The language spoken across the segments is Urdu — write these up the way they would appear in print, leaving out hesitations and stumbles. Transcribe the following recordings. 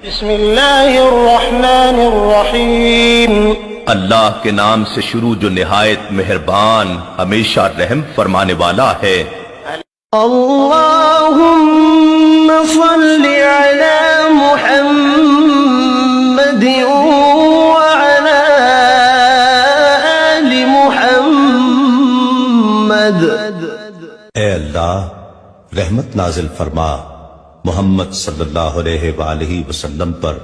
بسم اللہ الرحمن الرحیم اللہ کے نام سے شروع جو نہایت مہربان ہمیشہ رحم فرمانے والا ہے۔ اللہم صل علی محمد وعلی آل محمد۔ اے اللہ رحمت نازل فرما محمد صلی اللہ علیہ وآلہ وسلم پر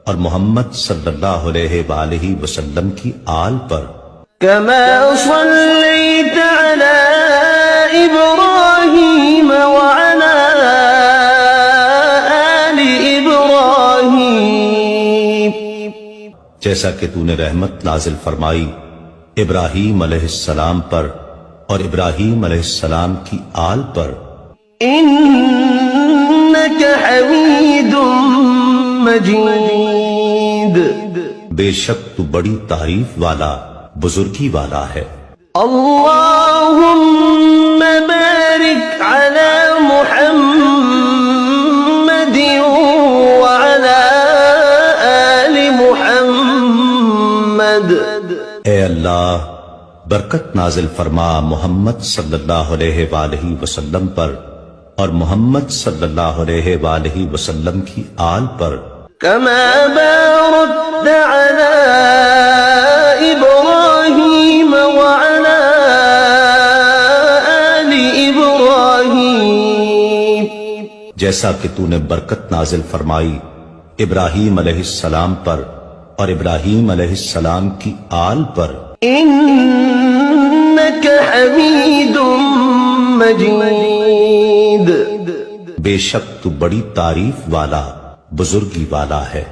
اور محمد صلی اللہ علیہ وآلہ وسلم کی آل پر، کما صلیت علی ابراہیم وعلی آل ابراہیم، جیسا کہ تو نے رحمت نازل فرمائی ابراہیم علیہ السلام پر اور ابراہیم علیہ السلام کی آل پر، انک حمید مجید، بے شک تو بڑی تعریف والا بزرگی والا ہے۔ اللہم بارک علی محمد وعلی آل محمد۔ اے اللہ برکت نازل فرما محمد صلی اللہ علیہ وآلہ وسلم پر اور محمد صلی اللہ علیہ وآلہ وسلم کی آل پر، کما بارکت علی ابراہیم وعلی آل ابراہیم، جیسا کہ تو نے برکت نازل فرمائی ابراہیم علیہ السلام پر اور ابراہیم علیہ السلام کی آل پر، انک حمید مجید، بے شک تو بڑی تعریف والا بزرگی والا ہے۔